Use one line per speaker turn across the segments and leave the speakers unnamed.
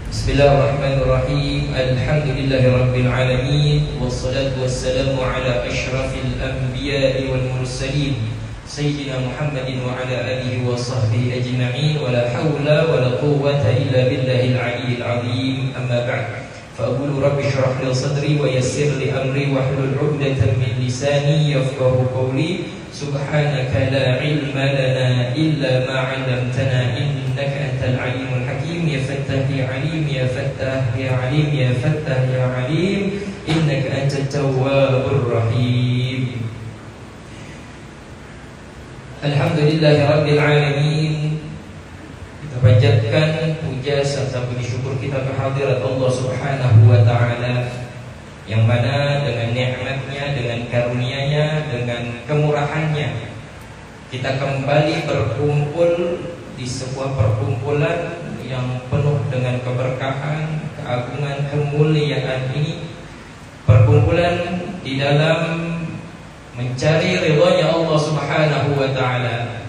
Bismillahirrahmanirrahim. Alhamdulillahirabbil alamin wassalatu wassalamu ala asyrafil anbiya'i wal mursalin sayyidina Muhammadin wa ala alihi wa sahbihi ajma'in wa la hawla wa la quwwata illa billahil aliyyil azim. Amma ba'd. Fa aqulu rabbi shrah li sadri wa yassir li amri wa hlul 'uqdatam min lisani yafqahu qawli. Subhanaka la ilma lana illa ma 'allamtana innaka antal alimul hakim. Ya fattah ya alim, ya fattah ya alim, ya fattah ya alim, innaka antat tawwabur rahim. Alhamdulillahi rabbil alamin. Kita panjatkan puja serta puji syukur kita kehadirat Allah Subhanahu wa taala, yang mana dengan nikmatnya, dengan karunia-Nya, dengan kemurahannya kita kembali berkumpul di sebuah perkumpulan yang penuh dengan keberkahan, keagungan, kemuliaan ini. Perkumpulan di dalam mencari ridha-Nya Allah Subhanahu wa taala.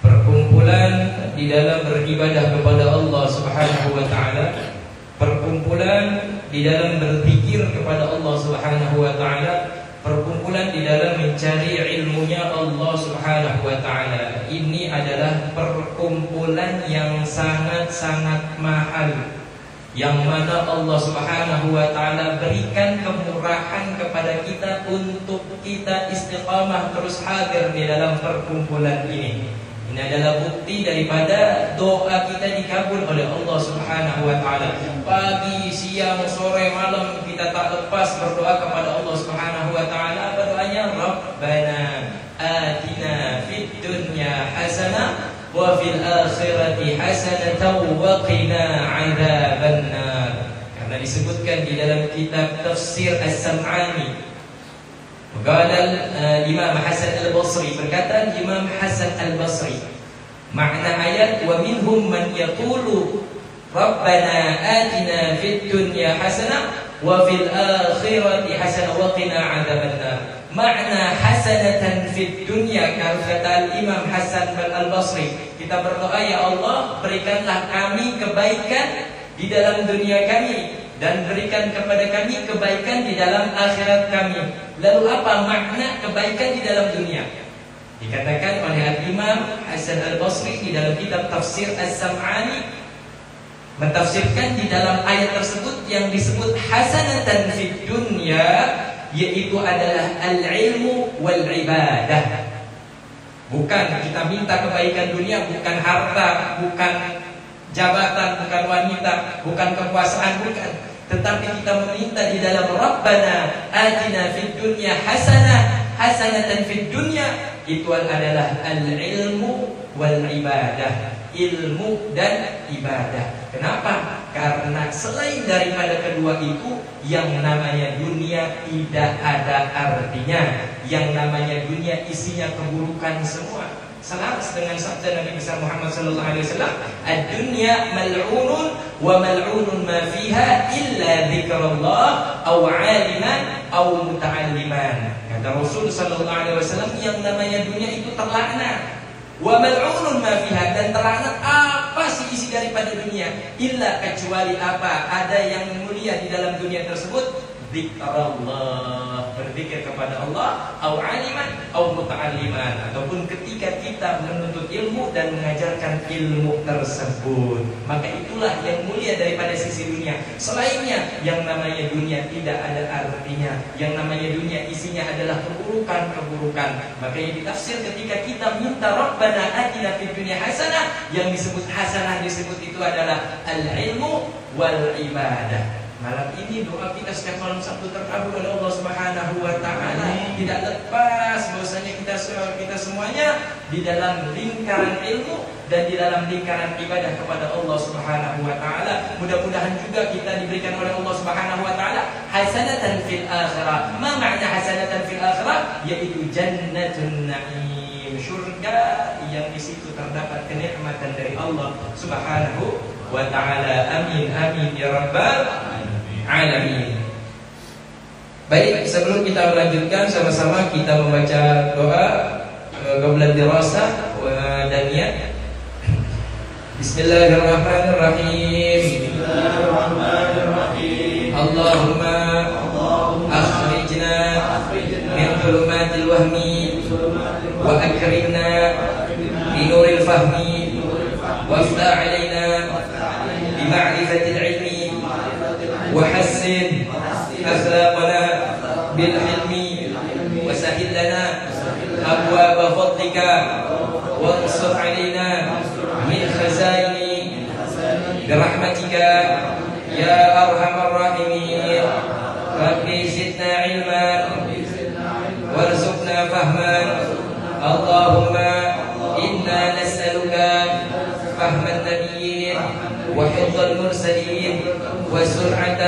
Perkumpulan di dalam beribadah kepada Allah Subhanahu wa taala. Perkumpulan di dalam berzikir kepada Allah Subhanahu wa taala, perkumpulan di dalam mencari ilmunya Allah Subhanahu wa taala. Ini adalah perkumpulan yang sangat-sangat mahal, yang mana Allah Subhanahu wa taala berikan kemurahan kepada kita untuk kita istiqamah terus hadir di dalam perkumpulan ini. Ini adalah bukti daripada doa kita dikabul oleh Allah Subhanahu wa taala. Pagi, siang, sore, malam kita tak lepas berdoa kepada Allah Subhanahu wa taala. Apa doanya? Rabbana atina fid dunya hasanah wa fil akhirati hasanatan wa qina adzabannar. Karena disebutkan di dalam kitab tafsir As-Sam'ani. Qala Imam Hasan Al-Basri, berkata Imam Hasan Al-Basri, makna ayat wa minhum man yaqulu Rabbana atina fid dunya hasanah wa fil akhirati hasanah wa qina adzabannar. Makna hasanatan fid dunya, kata Imam Hasan Al-Basri, kita berdoa, ya Allah berikanlah kami kebaikan di dalam dunia kami dan berikan kepada kami kebaikan di dalam akhirat kami. Lalu apa makna kebaikan di dalam dunia? Dikatakan oleh Imam Hasan Al-Basri di dalam kitab tafsir As-Sam'ani, mentafsirkan di dalam ayat tersebut yang disebut hasanatan fid dunya, yaitu adalah al-ilmu wal ibadah. Bukan kita minta kebaikan dunia, bukan harta, bukan jabatan, bukan wanita, bukan kekuasaan, bukan. Tetapi kita meminta di dalam Rabbana atina fid dunya hasanah, hasanatan fid dunya, itu adalah al-ilmu wal ibadah, ilmu dan ibadah. Kenapa? Karena selain daripada kedua itu, yang namanya dunia tidak ada artinya. Yang namanya dunia isinya keburukan semua. Selaras dengan sabda Nabi besar Muhammad sallallahu alaihi wasallam, ad-dunya mal'unun wa mal'unun ma fiha illa dzikrullah aw 'aliman aw muta'alliman. Kata Rasul sallallahu alaihi wasallam, yang namanya dunia itu terlaknat. Wa mal'unun ma fiha, dan terlaknat apa sih isi daripada dunia? Illa, kecuali apa? Ada yang mulia di dalam dunia tersebut, zikrullah, berzikir kepada Allah, au aliman au muta'alliman, ataupun ketika kita menuntut ilmu dan mengajarkan ilmu tersebut. Maka itulah yang mulia daripada sisi dunia. Selainnya, yang namanya dunia tidak ada artinya. Yang namanya dunia isinya adalah keburukan-keburukan. Makanya ditafsir ketika kita minta Rabbana atina fid dunya hasanah, yang disebut hasanah disebut itu adalah al-ilmu wal ibadah. Malam ini doa kita setiap malam Sabtu terkabul oleh Allah Subhanahu wa taala. Tidak lepas bahwasanya kita semuanya di dalam lingkaran ilmu dan di dalam lingkaran ibadah kepada Allah Subhanahu wa taala. Mudah-mudahan juga kita diberikan oleh Allah Subhanahu wa taala hasanatan fil akhirah. Ma makna hasanatan fil akhirah? Yaitu jannatun na'im, surga yang di situ terdapat kenikmatan dari Allah Subhanahu wa taala. Amin amin ya rabbal alamin. Baik, sebelum kita melanjutkan, sama-sama kita membaca doa qabla dirasah dan niat. Bismillahirrahmanirrahim. بمعرفة العلم وحسن أخلاقنا بالحلم وسهل لنا أبواب فضلك وانصر علينا من خزائن برحمتك يا أرحم الراحمين. رب زدنا علما وارزقنا فهما. اللهم إنا نسألك فهم النبيين وحفظ المرسلين وسرعة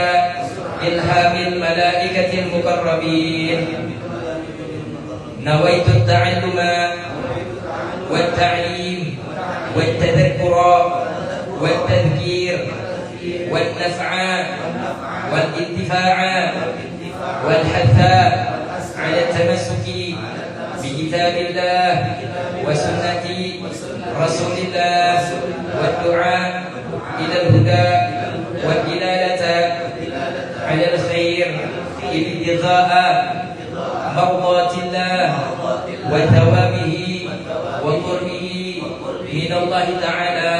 إلهام الملائكة المقربين. نويت التعلم والتعليم والتذكر والتذكير والنفع والانتفاع والحث على التمسك بكتاب الله وسنة رسول الله والدعاء إلى الهدى والدلالة على الخير ابتغاء مرضات الله وثوابه وقربه من الله تعالى.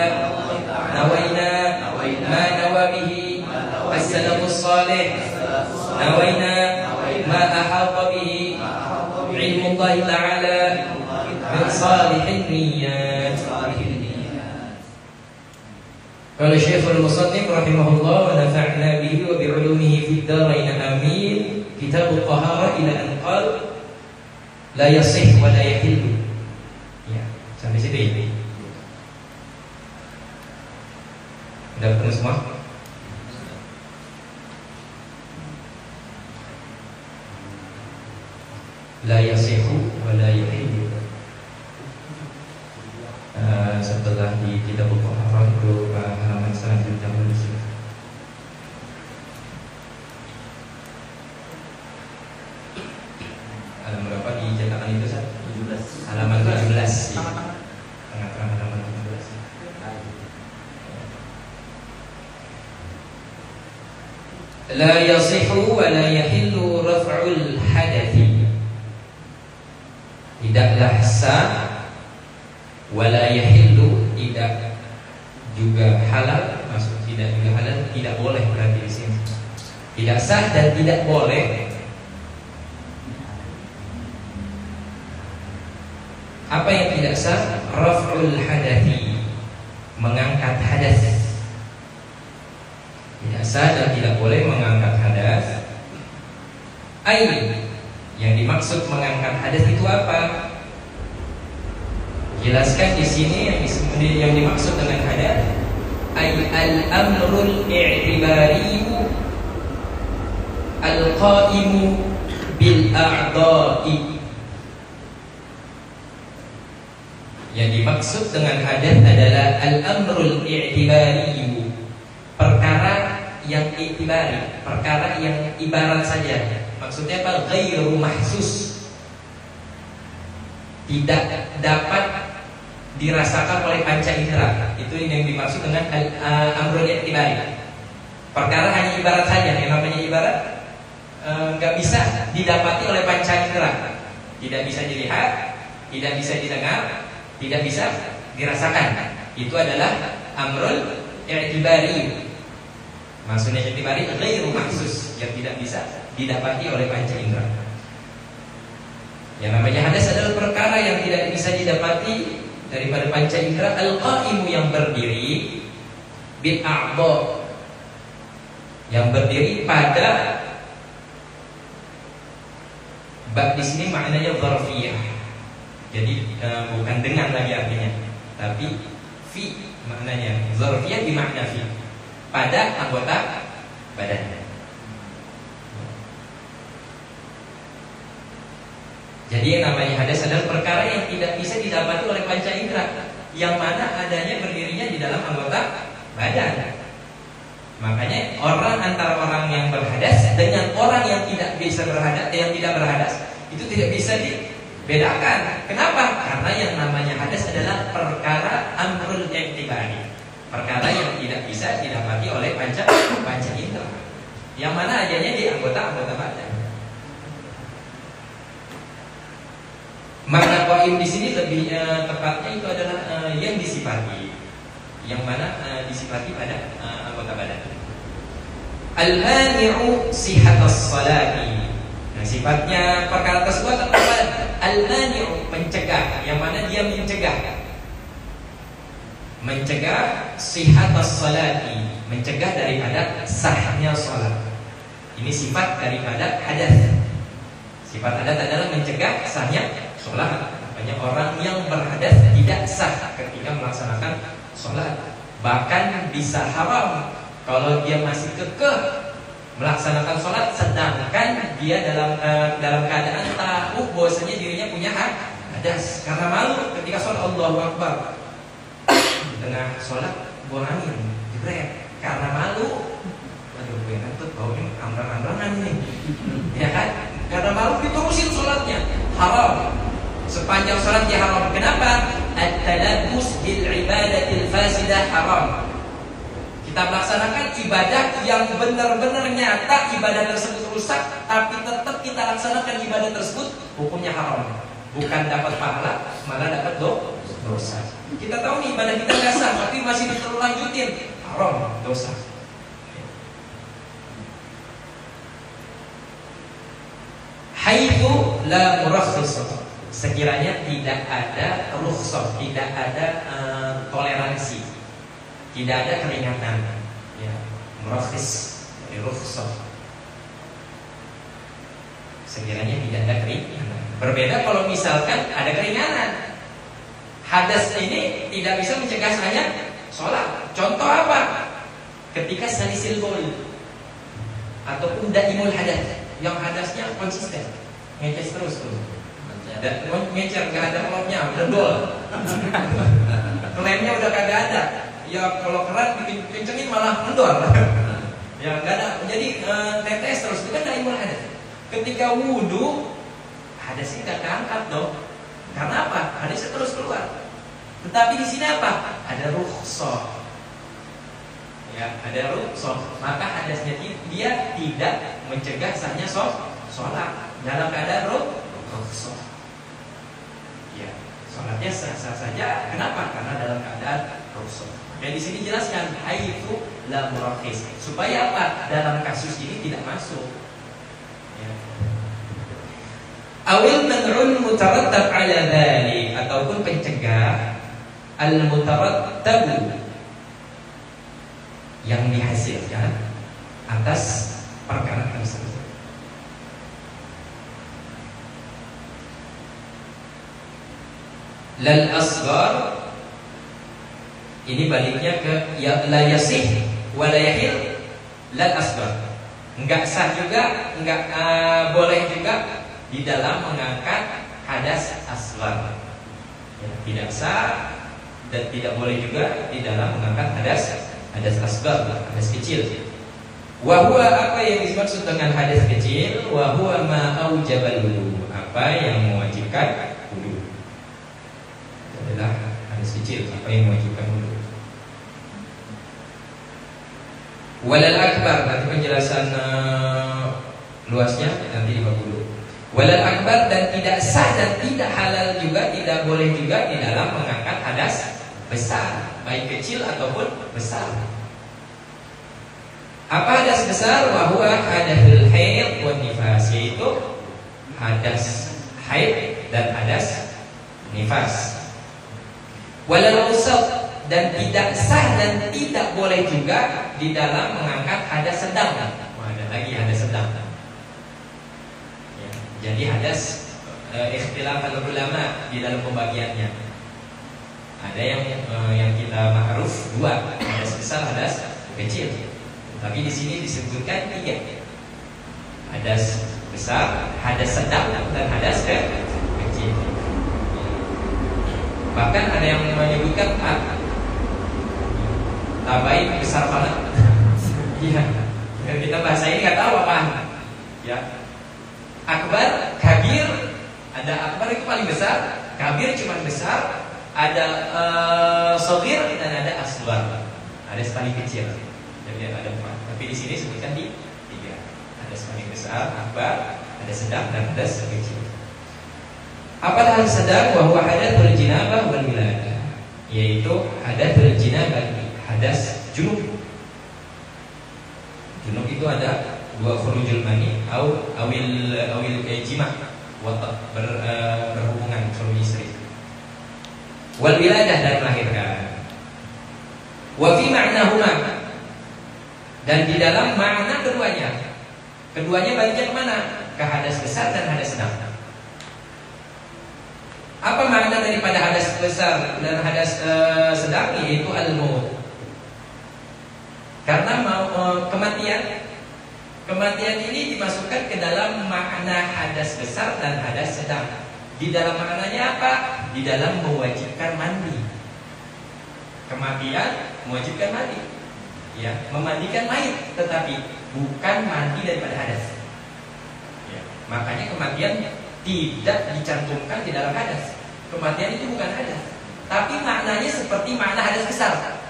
نوينا ما نوى به السلف الصالح، نوينا ما أحاط به علم الله تعالى من صالح النيات. قال الشيخ المصنف رحمه الله ونفعنا به وبعلومه في الدارين آمين. كتاب الطهارة إلى أن قال لا يصح ولا يحل. Ya, sampai situ ya. Sudah ketemu semua? La yasihu wa la yahillu. Setelah di kitab Al-Qur'an itu halaman selanjutnya menulis halaman berapa di cetakan itu, Sat? 17. Halaman 17. Tengah-tengah halaman 17. La yasihu wa la yahillu raf'ul hadathi. Tidaklah sah, wala yahillu, tidak juga halal. Maksud tidak juga halal, tidak boleh berarti di sini. Tidak sah dan tidak boleh. Apa yang tidak sah? Raf'ul hadathi, mengangkat hadas. Tidak sah dan tidak boleh mengangkat hadas. Yang dimaksud mengangkat hadas itu apa? Jelaskan di sini yang dimaksud dengan hadas al-amrul i'tibari al-qaimu bil a'dha'i. Yang dimaksud dengan hadas adalah al-amrul i'tibari, perkara yang i'tibari, perkara yang ibarat saja. Maksudnya apa? Ghairu mahsus, tidak dapat dirasakan oleh panca indera. Itu yang dimaksud dengan amrul i'tibari. Perkara hanya ibarat saja. Yang namanya ibarat nggak bisa didapati oleh panca indera. Tidak bisa dilihat, tidak bisa didengar, tidak bisa dirasakan. Itu adalah amrul i'tibari. Maksudnya i'tibari ghairu mahsus, yang tidak bisa didapati oleh panca indera. Yang namanya hadas adalah perkara yang tidak bisa didapati daripada panca indera. Al-qaimu, yang berdiri, bil a'dha, yang berdiri pada. Bab di sini maknanya dzarfiyah. Jadi bukan dengan lagi artinya, tapi fi maknanya. Dzarfiyah bermakna fi, pada anggota badan. Jadi yang namanya hadas adalah perkara yang tidak bisa didapati oleh panca indera, yang mana adanya berdirinya di dalam anggota badan. Makanya antara orang yang berhadas dengan orang yang tidak bisa berhadas, yang tidak berhadas, itu tidak bisa dibedakan. Kenapa? Karena yang namanya hadas adalah perkara amrul i'tibari, perkara yang tidak bisa didapati oleh panca indera, yang mana adanya di anggota badan. Makna qaim di sini lebih tepatnya itu adalah yang disifati, yang mana disifati pada Al-mani'u sihatas salati. Nah, sifatnya perkara tersebut apa? Al-mani'u, pencegah, yang mana dia mencegah sihatas salati, mencegah daripada sahnya salat. Ini sifat daripada hadas. Sifat hadas adalah mencegah sahnya salat. Makanya orang yang berhadas tidak sah ketika melaksanakan salat. Bahkan bisa haram kalau dia masih kekeh melaksanakan sholat, sedangkan dia dalam keadaan tahu bahwasanya dirinya punya hadas, karena malu ketika sholat. Allahu Akbar, di tengah sholat buang angin, jebret, karena malu. Aduh, gue ngantuk, baunya ambrang-ambrangan ini, ya kan? Karena malu diterusin sholatnya, haram. Sepanjang sholat dia haram. Kenapa? At-talabbus bil ibadatil fasidah haram. Kita melaksanakan ibadah yang benar-benar nyata ibadah tersebut rusak, tapi tetap kita laksanakan ibadah tersebut, hukumnya haram. Bukan dapat pahala, malah dapat dosa. Kita tahu nih ibadah kita nggak sah, tapi masih lanjutin, haram, dosa. Haitsu la murakhis, sekiranya tidak ada rukhsah, tidak ada toleransi, tidak ada keringanan, ya, murakhis dari rukhsah. Sekiranya tidak ada keringanan. Berbeda kalau misalkan ada keringanan. Hadas ini tidak bisa mencegah sahnya sholat. Contoh apa? Ketika salisil baul ataupun daimul hadas, yang hadasnya konsisten, ngeces terus. Dan ngecer, gak ada klopnya, udah dol. Klaimnya udah kagak ada. Ya kalau keran bikin kencengin malah mendor. Ya nggak ada. Jadi tetes terus, itu kan daimul hadas. Ketika wudu, hadasnya nggak keangkat dong. Karena apa? Hadasnya terus keluar. Tetapi di sini apa? Ada rukhsah. Ya, ada rukhsah. Maka hadasnya dia tidak mencegah sahnya sholat dalam keadaan rukhsah. Ya, sholatnya sah-sah saja. Kenapa? Karena dalam keadaan rukhsah. Dan di sini jelaskan haitsu la murakhis. Supaya apa? Dalam kasus ini tidak masuk. Ya. Awil man'un mutarattab ala dzalik, ataupun pencegah al-mutarattabu, yang dihasilkan atas perkara tersebut. Lal asghar, ini baliknya ke ya, la yasih wa la yahil lal asghar. Enggak sah juga, enggak boleh juga di dalam mengangkat hadas asghar. Ya, tidak sah dan tidak boleh juga di dalam mengangkat hadas asghar, hadas kecil. Wa huwa, apa yang dimaksud dengan hadas kecil? Wa huwa ma aujabal wudu, apa yang mewajibkan wudu. Adalah hadas kecil, apa yang mewajibkan wudu. Walal akbar, nanti penjelasan luasnya nanti di bab wudu. Walal akbar, dan tidak sah dan tidak halal juga, tidak boleh juga di dalam mengangkat hadas besar, baik kecil ataupun besar. Apa hadas besar? Wa huwa hadasul haid wan nifas, yaitu hadas haid dan hadas nifas. Walal awsat, dan tidak sah dan tidak boleh juga di dalam mengangkat hadas sedang. Ada lagi hadas sedang. Ya, jadi hadas ikhtilaf ulama di dalam pembagiannya. Ada yang kita ma'ruf dua, hadas besar, hadas kecil. Tapi di sini disebutkan tiga: hadas besar, hadas sedang, dan hadas kecil. Bahkan ada yang menyebutkan tabain besar banget. Iya. Dan kita bahasa ini nggak tahu apa. Ya. Akbar, kabir, ada akbar itu paling besar, kabir cuma besar, ada shogir dan ada asghar, ada paling kecil. Jadi ada empat. Tapi di sini sebutkan di tiga. Ada paling besar, akbar, ada sedang, dan ada kecil. Apa hadas sedang? Wa huwa hadatul jinabah wal wiladah, yaitu hadatul jinabah, hadas junub. Junub itu itu ada dua khurujul mani awil jima' berhubungan suami istri. Wal wiladah, dan melahirkan. Wa fi ma'nahuma, dan di dalam makna keduanya baliknya kemana? Ke hadas besar dan hadas sedang. Apa makna daripada hadas besar dan hadas sedang? Yaitu al-maut. Karena kematian ini dimasukkan ke dalam makna hadas besar dan hadas sedang. Di dalam maknanya apa? Di dalam mewajibkan mandi. Kematian mewajibkan mandi, ya, memandikan mayit, tetapi bukan mandi daripada hadas. Ya, makanya kematian tidak dicantumkan di dalam hadas. Kematian itu bukan hadas, tapi maknanya seperti makna hadas besar.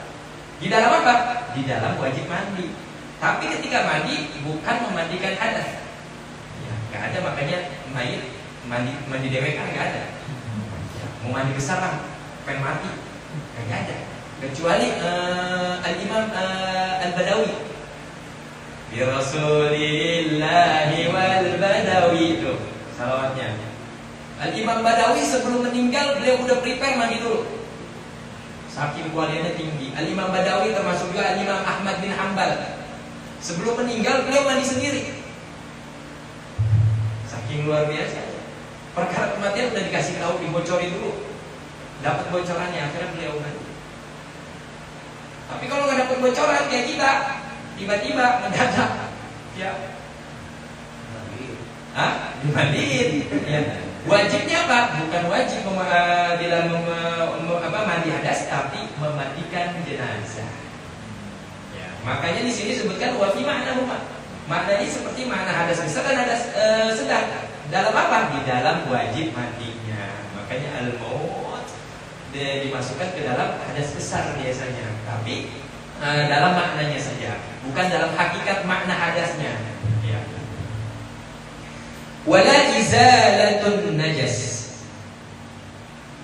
Di dalam apa? Di dalam wajib mandi. Tapi ketika mandi bukan memandikan hadas. Ya, gak ada, makanya mayit mandi dewek kan gak ada. Ya, mau mandi besar lah, pengen mati, gak ada. Kecuali Al-Imam Al-Badawi, bi Rasulillahi wal Badawi, itu salawatnya. Al-Imam Badawi sebelum meninggal beliau udah prepare mandi dulu, saking kualitasnya tinggi. Al-Imam Badawi termasuk juga Al-Imam Ahmad bin Hanbal, sebelum meninggal beliau mandi sendiri, saking luar biasa. Perkara kematian udah dikasih tahu, dibocori dulu, dapat bocorannya, akhirnya beliau mandi. Tapi kalau nggak dapat bocoran kayak kita, tiba-tiba mendadak, ya, dimandiin. Ya. Wajibnya apa? Bukan wajib dalam mandi hadas, tapi memandikan jenazah. Ya. Makanya di sini disebutkan wa fi ma'nahuma. Maknanya seperti makna hadas besar dan hadas sedang. Dalam apa? Di dalam wajib mandinya. Makanya al-maut dimasukkan ke dalam hadas besar biasanya, tapi dalam maknanya saja, bukan dalam hakikat makna hadasnya. Ya. Wala izalatun najas,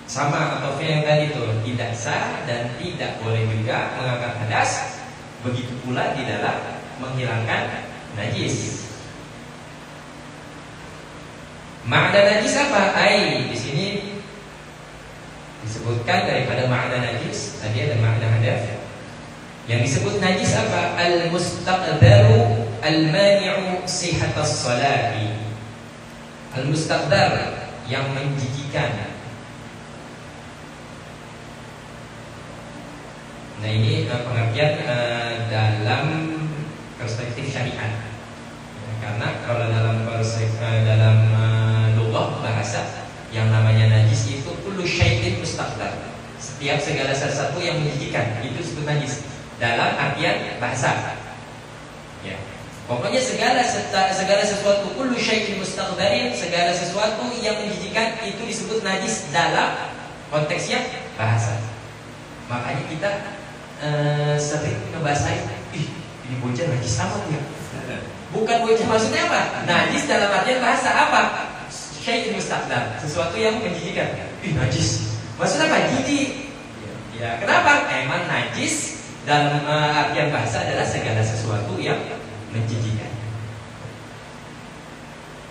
sama atau yang tadi itu tidak sah dan tidak boleh juga mengangkat hadas. Begitu pula di dalam menghilangkan najis. Makna najis apa? Di sini disebutkan daripada makna najis, tadi ada makna hadas. Yang disebut najis apa? Al-mustaqdaru al-mani'u sihhatas salati. Al-mustaqdar, yang menjijikan. Nah, ini pengertian dalam perspektif syariat. Karena kalau dalam lughah bahasa, yang namanya najis itu kullu syai'in mustaqdar. Setiap segala sesuatu yang menjijikan itu disebut najis dalam artian bahasa. Ya. Pokoknya segala sesuatu, kullu syai'in mustaqdarin, segala sesuatu yang menjijikan itu disebut najis dalam konteksnya bahasa. Makanya kita sering ngebahasain, ini bocah najis amat ya. Bukan bocah, maksudnya apa? Najis dalam artian bahasa apa? Syai'in mustaqdar, sesuatu yang menjijikan. Najis. Maksudnya apa? Jijik. Ya, kenapa? Emang najis dalam artian bahasa adalah segala sesuatu yang menjijikan.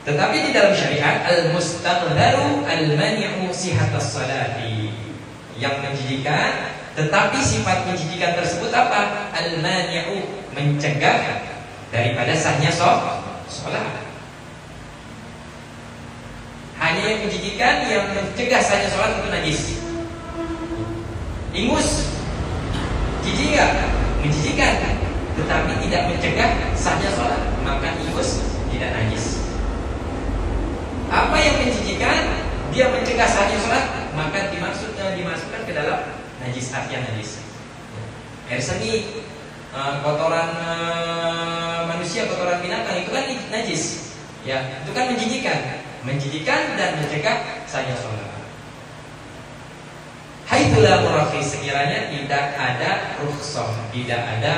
Tetapi di dalam syariat, al-mustaqdaru al-mani'u sihhatas salati, yang menjijikan, tetapi sifat menjijikan tersebut apa? Al-mani'u, mencegah daripada sahnya sholat. Hanya yang menjijikan, yang mencegah sahnya sholat itu najis. Ingus, jijik nggak? Menjijikan, tetapi tidak mencegah sahnya sholat, maka ingus tidak najis. Apa yang menjijikan, dia mencegah sahnya sholat, maka dimasukkan ke dalam najis, artian najis. Air seni, kotoran manusia, kotoran binatang, itu kan najis. Ya, itu kan menjijikan dan mencegah sahnya sholat. Haitsulah murakhis, sekiranya tidak ada rukhsah, tidak ada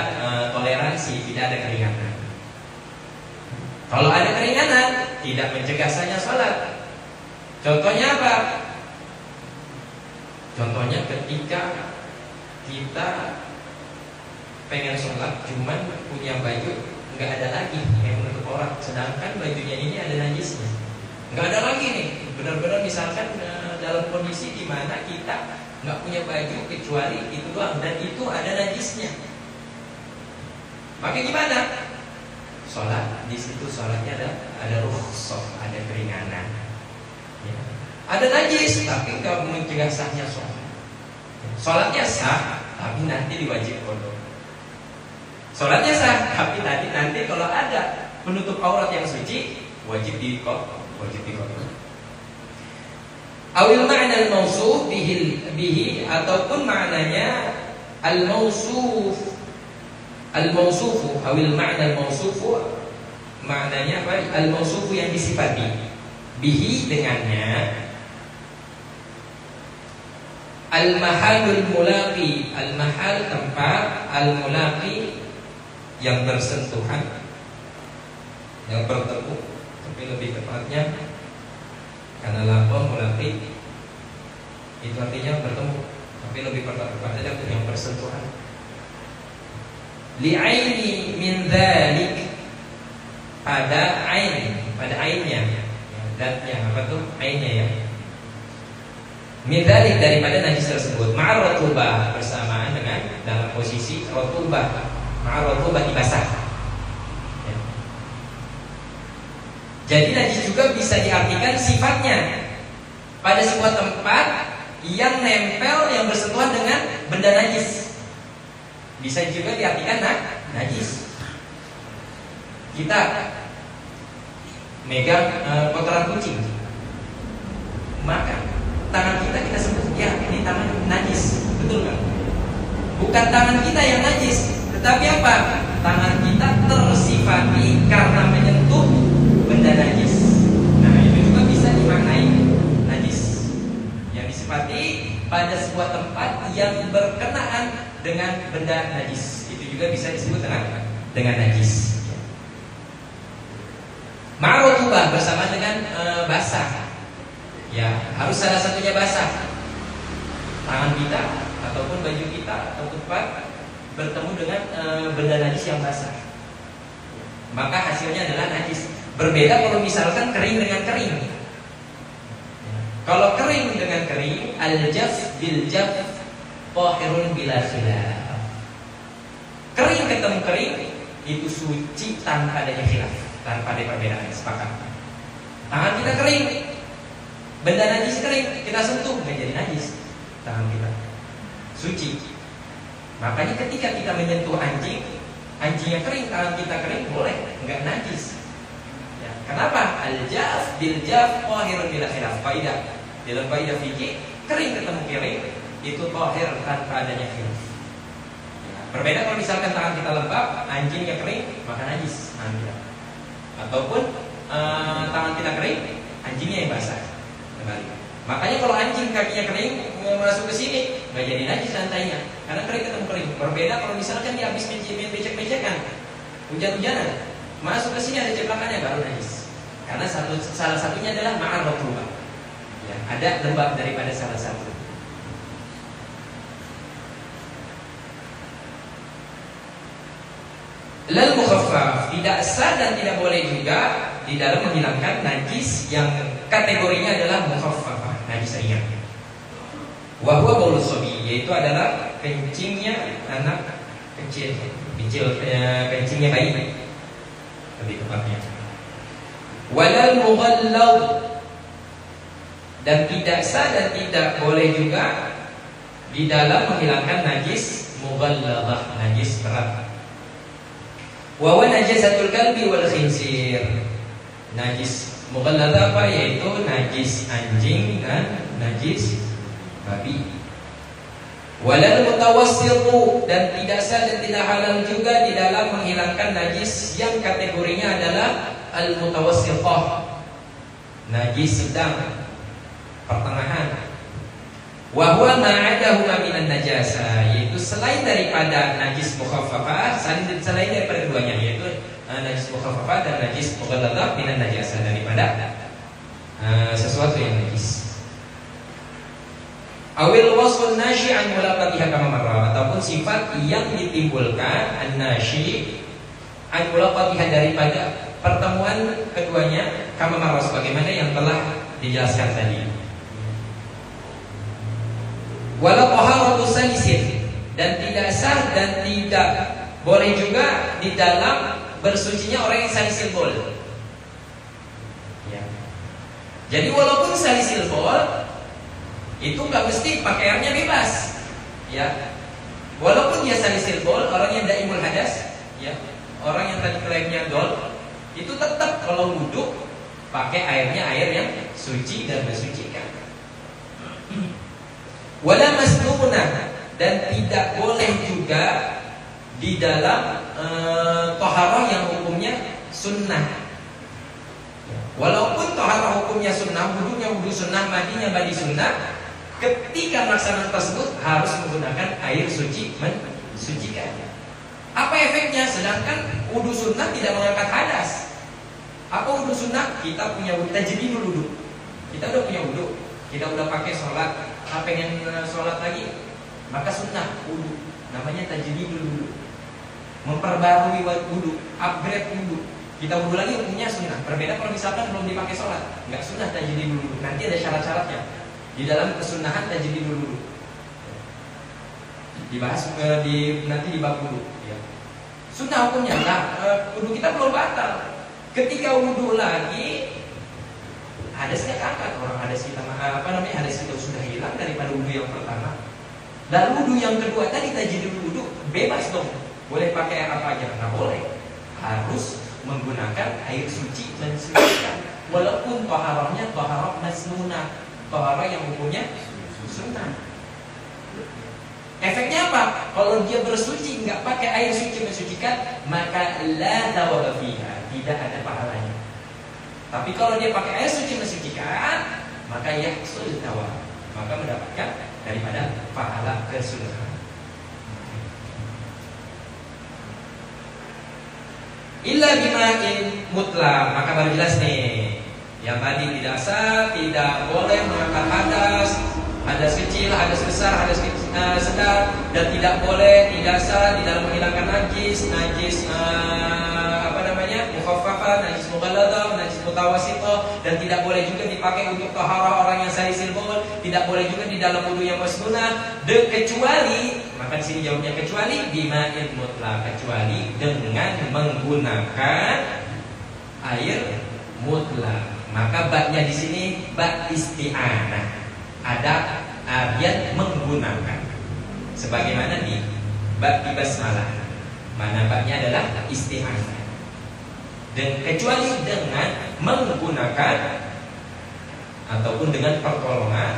toleransi, tidak ada keringanan. Kalau ada keringanan, tidak mencegah sahnya sholat. Contohnya apa? Contohnya ketika kita pengen sholat, cuman punya baju nggak ada lagi yang menutup aurat, sedangkan bajunya ini ada najisnya. Nggak ada lagi nih, benar-benar misalkan dalam kondisi di mana kita nggak punya baju kecuali itu doang dan itu ada najisnya. Maka gimana? Sholat di situ sholatnya ada rukhsah, ada keringanan. Ya. Ada najis tapi nggak mencegah sahnya sholat. Sholatnya sah tapi nanti diwajib kodok. Sholatnya sah tapi nanti kalau ada penutup aurat yang suci wajib dikodok. Awil ma'na al-mausuf bihi ataupun maknanya al-mausuf awil ma'na al-mausufu maknanya apa? Al-mausufu yang disifati bihi dengannya al-mahalul mulaqi, al-mahal tempat, al-mulaqi yang bersentuhan, yang bertemu, tapi lebih tepatnya karena lapor mulaqi itu artinya bertemu, tapi lebih tepatnya yang bersentuhan. Li'aini min dzalik, pada ainnya, zatnya apa tuh ainnya ya. Min dzalik daripada najis tersebut, ma'ar ratubah bersamaan dengan dalam posisi ratubah, ma'ar ratubah basah. Ya. Jadi najis juga bisa diartikan sifatnya pada sebuah tempat yang nempel, yang bersentuhan dengan benda najis. Bisa juga diartikan najis. Kita megang kotoran kucing, maka tangan kita sebut ya ini tangan najis, betul kan? Bukan tangan kita yang najis, tetapi apa? Tangan kita tersifati karena menyentuh benda najis. Nah itu juga bisa dimaknai najis, yang disifati pada sebuah tempat yang berkenaan dengan benda najis. Itu juga bisa disebut dengan najis. Ma'rutubah bersama dengan basah. Ya, harus salah satunya basah. Tangan kita ataupun baju kita atau tempat bertemu dengan benda najis yang basah. Maka hasilnya adalah najis. Berbeda kalau misalkan kering dengan kering. Kalau kering dengan kering, al-jaf bil jaf tahirun bila khilaf. Kering ketemu kering itu suci tanpa adanya khilaf, tanpa ada perbedaan, sepakat. Tangan kita kering, benda najis kering, kita sentuh nggak jadi najis. Tangan kita suci. Makanya ketika kita menyentuh anjing, anjingnya kering, tangan kita kering, boleh, nggak najis. Ya, kenapa? Al-jaf bil jaf tahirun bila khilaf. Faidah dalam faidah fikih, kering ketemu kering itu tahir tanpa adanya khilaf. Ya, berbeda kalau misalkan tangan kita lembab, anjingnya kering, maka najis tangan kita. Ataupun tangan kita kering, anjingnya yang basah. Kembali. Makanya kalau anjing kakinya kering masuk ke sini, nggak jadi najis lantainya, karena kering ketemu kering. Berbeda kalau misalkan dia habis becek-becekan, hujan-hujanan, masuk ke sini ada ceplakannya baru najis. Karena salah satunya adalah ma'ar ratubah. Ya, ada lembab daripada salah satu. Lal mukhaffaf, tidak sah dan tidak boleh juga di dalam menghilangkan najis yang kategorinya adalah mukhaffafah, najis ringan. Wa huwa baulus shabi, yaitu adalah kencingnya anak kecil, kencingnya bayi lebih tepatnya. Walal mughallad, dan tidak sah dan tidak boleh juga di dalam menghilangkan najis mughalladah, najis berat. Wa huwa najasatul kalbi wal khinsir. Najis mughalladah apa? Yaitu najis anjing dan najis babi. Walal mutawassitu, dan tidak sah dan tidak halal juga di dalam menghilangkan najis yang kategorinya adalah al mutawassithah, najis sedang, pertengahan. Wa huwa ma'adahuma minan najasa, yaitu selain daripada najis mukhaffafah, selain daripada keduanya, yaitu najis mukhaffafah dan najis mughalladah minan najasa, daripada sesuatu yang najis. Awil wasfun nashi an mulaqatiha kama marra, ataupun sifat yang ditimbulkan an-nashi an mulaqatiha daripada pertemuan keduanya, kama marra sebagaimana yang telah dijelaskan tadi. Wala taharatu salisin, dan tidak sah dan tidak boleh juga di dalam bersucinya orang yang salisil bol. Ya. Jadi walaupun salisil bol itu nggak mesti pakaiannya bebas, ya. Walaupun dia salisil bol, orang yang daimul hadas, ya, orang yang tadi klaimnya dol, itu tetap kalau wudhu pakai airnya air yang suci dan mensucikan. Wala masnunah, dan tidak boleh juga di dalam toharoh yang hukumnya sunnah. Walaupun toharoh hukumnya sunnah, wudhunya wudhu sunnah, mandinya mandi sunnah, ketika melaksanakan tersebut harus menggunakan air suci mensucikan. Apa efeknya? Sedangkan wudhu sunnah tidak mengangkat hadas. Apa wudhu sunnah? Kita punya wudhu, tajdidul wudhu. Kita udah punya wudhu, kita udah pakai sholat, pengen sholat lagi, maka sunnah wudhu, namanya tajdidul wudhu, memperbarui wudhu, upgrade wudhu. Kita wudhu lagi hukumnya sunnah. Berbeda kalau misalkan belum dipakai sholat, nggak sunnah tajdidul wudhu. Nanti ada syarat-syaratnya di dalam kesunahan tajdidul wudhu, dibahas nanti di bab wudhu. Ya. Sunnah hukumnya, wudhu kita belum batal. Ketika wudhu lagi, hadasnya keangkat, orang hadas kita hadas kita sudah hilang daripada wudhu yang pertama. Dan wudhu yang kedua tadi tajdidul wudhu bebas dong, boleh pakai air apa aja? Nggak boleh, harus menggunakan air suci mensucikan. Walaupun toharohnya toharoh masnunah, toharoh yang hukumnya sunnah. Efeknya apa? Kalau dia bersuci nggak pakai air suci mensucikan, maka la thawaba fiha, tidak ada pahalanya. Tapi kalau dia pakai air suci mensucikan, maka yahsul thawab, maka mendapatkan daripada pahala kesunahan. Illa bima'in mutlaq, maka baru jelas nih. Yang tadi tidak sah, tidak boleh mengangkat hadas, hadas kecil, hadas besar, hadas sedang, dan tidak boleh, tidak sah di dalam menghilangkan najis mukhaffafah, najis mughalladah, najis mutawassithah, dan tidak boleh juga dipakai untuk taharah orang yang salisil baul, tidak boleh juga di dalam wudu yang masnunah, kecuali, maka di sini jawabnya kecuali bima'in mutlaq, kecuali dengan menggunakan air mutlaq. Maka baknya di sini bak isti'anah, ada artian menggunakan. Sebagaimana di bab di basmalah, mana baknya adalah isti'anah. Dan kecuali dengan menggunakan ataupun dengan pertolongan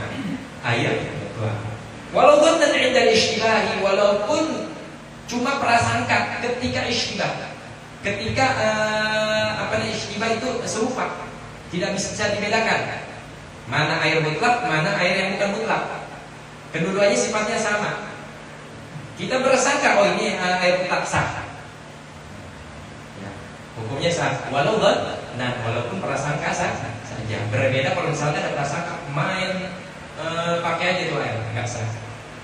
air mutlaq. Walau dhannan 'inda al-ishtibahi, walaupun cuma prasangka ketika ishtibah. Ketika ishtibah itu serupa, tidak bisa dibedakan mana air mutlak, mana air yang bukan mutlak. Kedua-duanya sifatnya sama. Kita bersangka, oh ini air mutlak sah, ya, hukumnya sah. Walaupun prasangka sah saja. Berbeda kalau misalnya ada prasangka main pakai aja tuh air, nggak sah.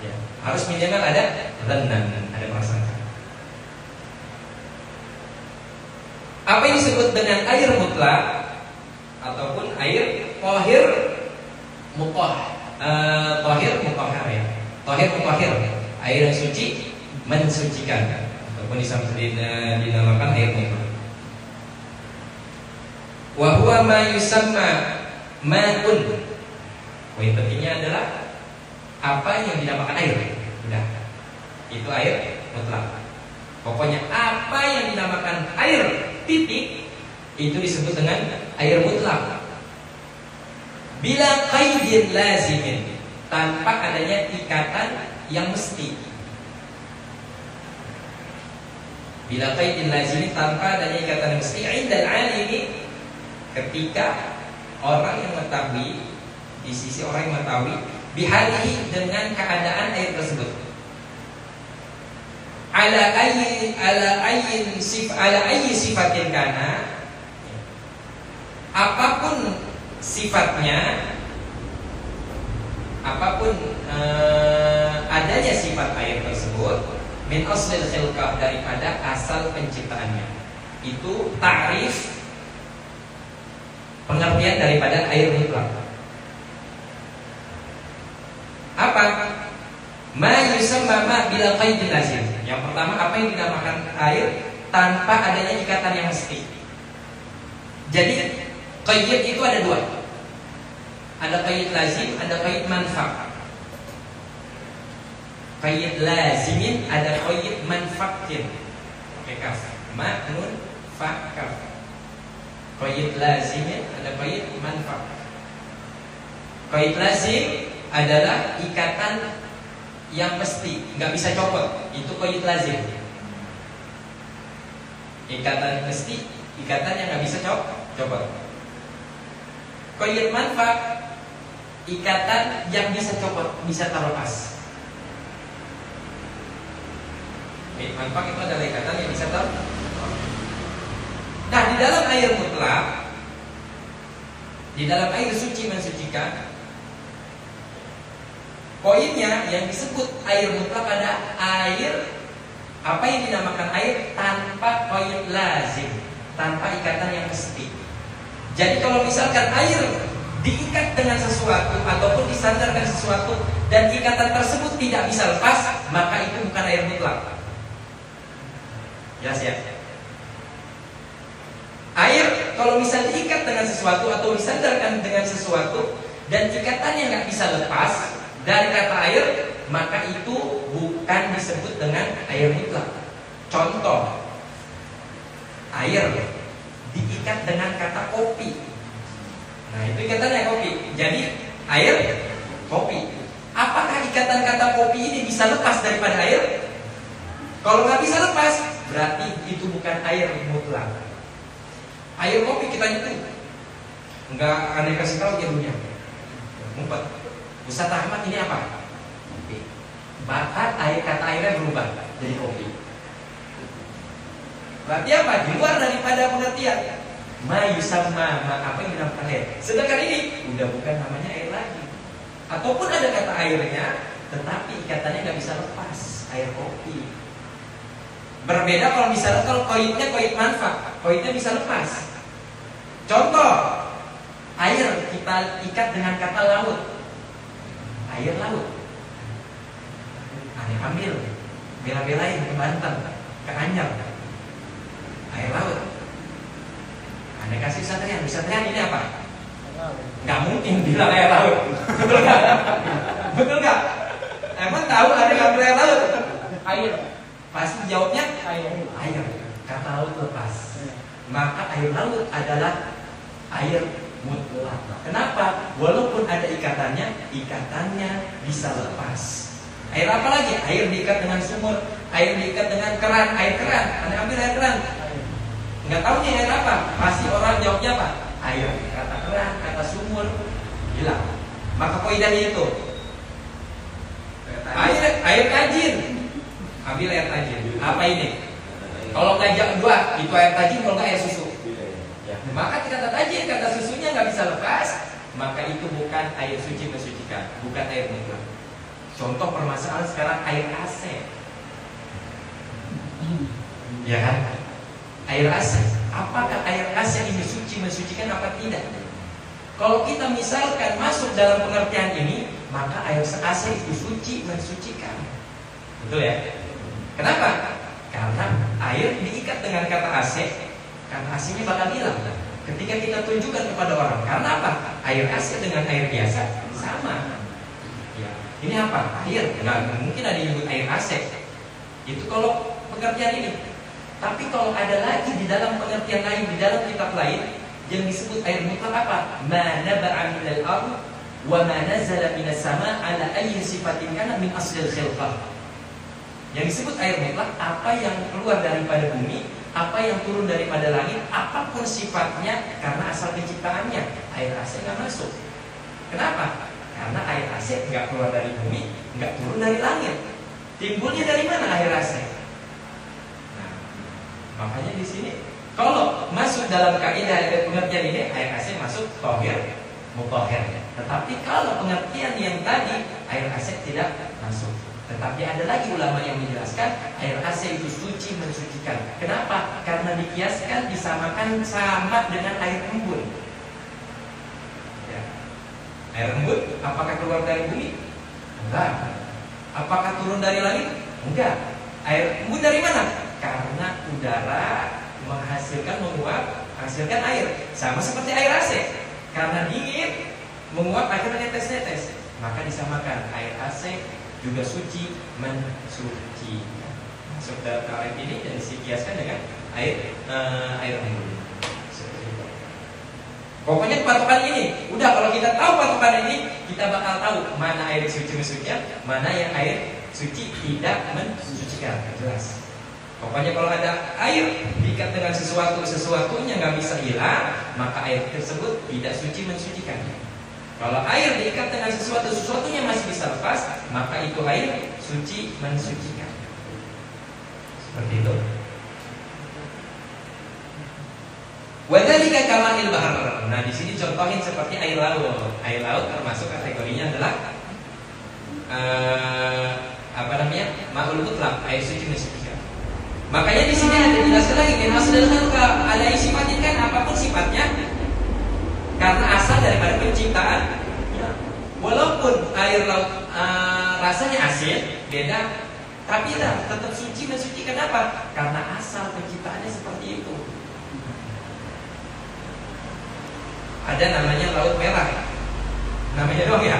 Ya. Harus minimal ada dhannan, ada prasangka. Apa yang disebut dengan air mutlak ataupun air tahir mutahhar ya. Tahir mutahhir, air yang suci mensucikan, ataupun dinamakan air mutlak. Wa huwa ma yusamma ma'un. Poin pentingnya adalah apa yang dinamakan air. Udah. Itu air mutlak. Pokoknya apa yang dinamakan air titik itu disebut dengan air mutlak. Bila qaidin lazimin, tanpa adanya ikatan yang mesti. Bila qaidin lazimin, tanpa adanya ikatan yang mesti. Indal alimi, ketika orang yang mengetahui, di sisi orang yang mengetahui bihalihi, dengan keadaan air tersebut. Ala ayyi sifatin kana, apapun sifatnya, apapun adanya sifat air tersebut, min aslil khilqah, daripada asal penciptaannya. Itu ta'rif pengertian daripada air mutlak. Apa? Ma yusamma ma bila qaidin lazim. Yang pertama, apa yang dinamakan air tanpa adanya ikatan yang mesti. Jadi qaid itu ada dua. Ada qaid lazim, ada qaid manfaq. Qaid lazimin, ada qaid manfaqin. Oke, kaf. Ma nun fa kaf. Qaid lazimin, ada qaid manfaq. Qaid lazim adalah ikatan yang mesti, nggak bisa copot. Itu qaid lazim. Ikatan mesti, ikatan yang nggak bisa copot. Qaid manfaq, ikatan yang bisa copot, bisa terlepas. Qaid manfaq itu adalah ikatan yang bisa terlepas. Nah, di dalam air mutlak, di dalam air suci mensucikan, poinnya yang disebut air mutlak ada air, apa yang dinamakan air tanpa qaid lazim, tanpa ikatan yang mesti. Jadi kalau misalkan air diikat dengan sesuatu ataupun disandarkan sesuatu dan ikatan tersebut tidak bisa lepas, maka itu bukan air mutlak. Jelas ya? Air kalau misalnya diikat dengan sesuatu atau disandarkan dengan sesuatu dan ikatannya nggak bisa lepas dari kata air, maka itu bukan disebut dengan air mutlak. Contoh, air diikat dengan kata kopi. Nah, itu ikatannya kopi. Jadi air kopi. Apakah ikatan kata kopi ini bisa lepas daripada air? Kalau nggak bisa lepas, berarti itu bukan air mutlak. Air kopi kita nyeduh, nggak aneh kasih tahu jadinya. Ngumpet. Ustaz Ahmad ini apa? Kopi. Bahkan air kata airnya berubah jadi kopi. Berarti apa? Di luar daripada pengertian. Ma yusamma, apa yang dinamakan air. Sedangkan ini udah bukan namanya air lagi. Ataupun ada kata airnya, tetapi ikatannya nggak bisa lepas. Air kopi. Berbeda kalau misalnya kalau qaidnya qaid manfaq, qaidnya bisa lepas. Contoh, air kita ikat dengan kata laut. Air laut. Aneh ambil, bela-belain ke Banten, ke Anyar. Air laut. Aneh kasih Satrian ini apa? Gak mungkin bilang air laut. Betul gak? Betul gak? Emang tahu ada ngambil air laut? Air. Pasti jawabnya air. Kata laut lepas. Maka air laut adalah air mutlak. Kenapa? Walaupun ada ikatannya, ikatannya bisa lepas. Air apa lagi? Air diikat dengan sumur, air diikat dengan keran, air keran. Anda ambil air keran. Nggak tahu nih air apa? Pasti orang jawabnya apa? Air. Kata keran, kata sumur, hilang. Maka kaidahnya itu air tajin. Ambil air tajin. Apa ini? Kalau ngajak dua, itu air tajin, kalau nggak air susu. Ya. Maka kata tajin, kata susunya nggak bisa lepas, maka itu bukan air suci mensucikan, bukan air mutlak. Contoh permasalahan sekarang air AC. Ya kan? Air AC. Apakah air AC ini suci mensucikan apa tidak? Kalau kita misalkan masuk dalam pengertian ini, maka air AC itu suci mensucikan. Betul ya? Kenapa? Karena air diikat dengan kata AC, kata AC-nya bakal hilang ketika kita tunjukkan kepada orang. Karena apa? Air AC dengan air biasa sama. Ya. Ini apa? Air. Nggak mungkin ada yang nyebut air AC. Itu kalau pengertian ini. Tapi kalau ada lagi di dalam pengertian lain, di dalam kitab lain yang disebut air mutlak apa? Ma naba'a minal ardh wa ma nazala minas sama' ala ayyi sifatin kana min aslil khilqah. Yang disebut air mutlak apa yang keluar daripada bumi, apa yang turun daripada langit, apapun sifatnya karena asal penciptaannya. Air AC nggak masuk. Kenapa? Karena air AC nggak keluar dari bumi, nggak turun dari langit. Timbulnya dari mana air AC? Nah, makanya di sini kalau masuk dalam kaidah pengertian ini, air AC masuk tohir, mutahhir. Tetapi kalau pengertian yang tadi, air AC tidak masuk.
Tetapi ada lagi ulama yang menjelaskan air AC itu suci mensucikan. Kenapa? Karena dikiaskan disamakan sama dengan air embun. Ya. Air embun apakah keluar dari bumi? Enggak. Apakah turun dari langit? Enggak. Air embun dari mana? Karena udara menguap, menghasilkan air. Sama seperti air AC. Karena dingin, menguap akhirnya netes-netes. Maka disamakan air AC juga suci mensuci. Masuk dalam tarif ini dan dikiaskan dengan air embun. Pokoknya patokan ini. Udah, kalau kita tahu patokan ini, kita bakal tahu mana air suci mensucikan, mana yang air suci tidak mensucikan. Jelas. Pokoknya kalau ada air diikat dengan sesuatunya nggak bisa hilang, maka air tersebut tidak suci mensucikan. Kalau air diikat dengan sesuatunya masih bisa lepas, maka itu air suci mensucikan. Seperti itu. Wadzalika kama'il bahr. Nah, di sini contohin seperti air laut. Air laut termasuk kategorinya adalah ma'ul mutlaq, air suci mensucikan. Makanya di sini ada dijelaskan lagi min asdal khalqa ala sifatin, kan apapun sifatnya karena asal daripada penciptaan. Ya. Walaupun air laut rasanya asin, beda, tapi tetap suci mensucikan. Kenapa? Karena asal penciptaannya seperti itu. Ada namanya laut merah. Namanya doang ya,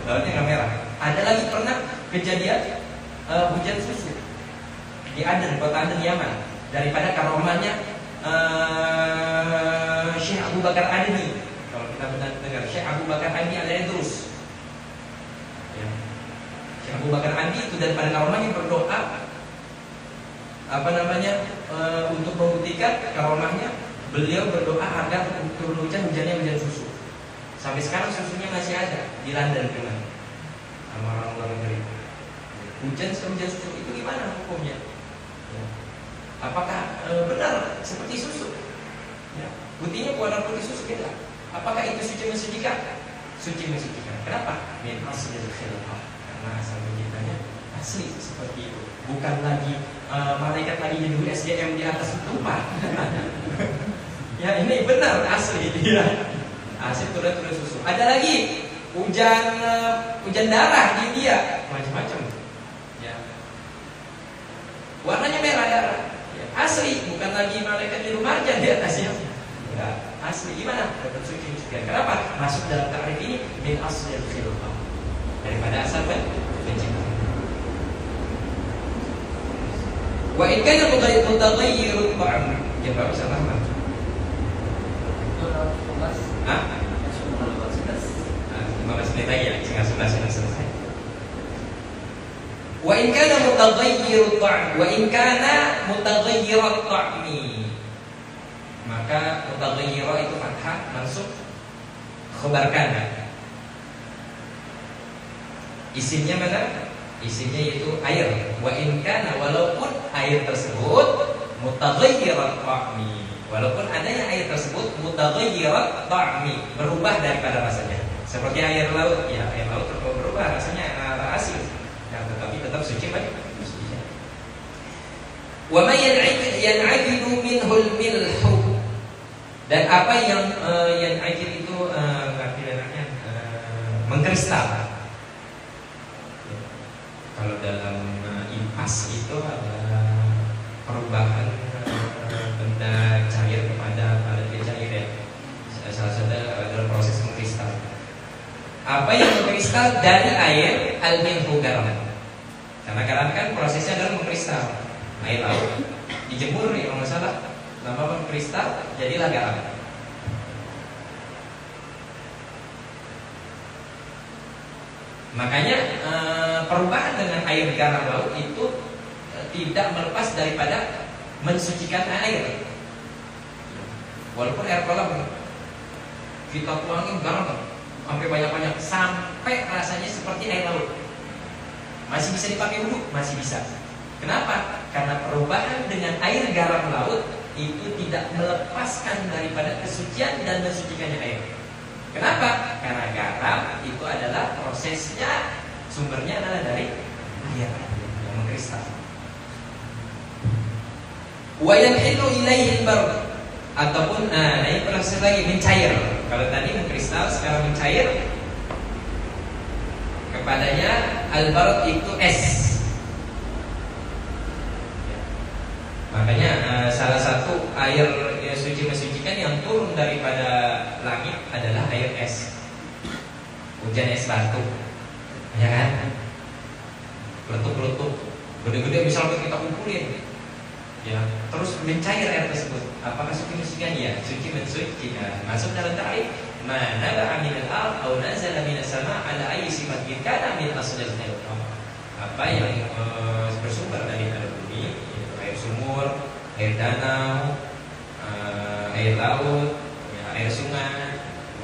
lautnya nggak merah. Ada lagi pernah kejadian hujan susu di Aden, kota Aden, Yaman. Daripada karomahnya Syekh Abu Bakar Adni. Kalau kita pernah dengar Syekh Abu Bakar Adni al-Idrus. Ya. Syekh Abu Bakar Adni itu daripada karomahnya berdoa untuk membuktikan karomahnya, beliau berdoa agar turun hujannya hujan susu. Sampai sekarang susunya masih ada di London dengan sama orang luar negeri. Hujan susu itu gimana hukumnya? Ya. Apakah benar seperti susu? Ya. Putihnya warna putih susu beda. Apakah itu suci mensucikan? Suci mensucikan. Kenapa? Min aslil khilqah. Karena asal penciptanya asli seperti itu. Bukan lagi malaikat lagi nyeduh SDM di atas tumpah. Ya, ini benar asli dia. Asli turun susu. Ada lagi hujan darah di India, macam-macam. Ya. Warnanya merah darah. Ya, asli, bukan lagi malaikat di rumah aja di atasnya. Ya, asli. Gimana? Dapat suci mensucikan. Kenapa? Masuk dalam takrif ini min aslil khilqah. Daripada asal penciptaan. Wa in kana mutaghayyirun ta'am. Ya, Pak bisa lama. Hah? 15 menit lagi ya, setengah 11 sudah selesai. Wa in kana mutaghayyirut ta'am, wa in kana mutaghayyirut ta'mi. Maka mutaghayyira itu fathah mansub khabar kana. Isimnya mana? Isimnya itu air. Wa in kana, walaupun air tersebut mutaghayyirut ta'mi. Walaupun adanya air tersebut mutaghayyirat ta'mi, berubah daripada rasanya. Seperti air laut, ya air laut berubah rasanya asin, ya, tetapi tetap suci kan? Wa ma yan'ajidu minhul milhu. Dan apa yang yan'ajid itu artinya mengkristal. Kalau dalam impas itu ada perubahan benda cair kepada padat cair ya. Salah satu adalah proses mengkristal. Apa yang mengkristal dari air al-milhu garam. Karena garam kan prosesnya adalah mengkristal. Air laut dijemur ya kalau nggak salah, lama mengkristal jadilah garam. Makanya perubahan dengan air garam laut itu tidak melepas daripada mensucikan air. Walaupun air kolam kita tuangin garam sampai banyak-banyak sampai rasanya seperti air laut, masih bisa dipakai wudhu, masih bisa. Kenapa? Karena perubahan dengan air garam laut itu tidak melepaskan daripada kesucian dan mensucikannya air. Kenapa? Karena garam itu adalah prosesnya, sumbernya adalah dari air yang mengkristal. Wa yanhilu ilaihi al-barq, ataupun ini berlangsung lagi mencair. Kalau tadi mengkristal, sekarang mencair. Kepadanya al-barq itu es. Makanya salah satu air yang suci mensucikan yang turun daripada langit adalah air es. Hujan es batu, ya kan? Letup-letup, gede-gede misalnya kita kumpulin, ya, terus mencair air tersebut. Apakah suci mensucikan? Ya, suci mensucikan. Masuk dalam ta'rif, mana ba'a minal ard aw nazala minas sama' ala ayyi sifatin kana min aslil khalq. Apa yang bersumber dari bumi, yaitu air sumur, air danau, air laut, ya, air sungai.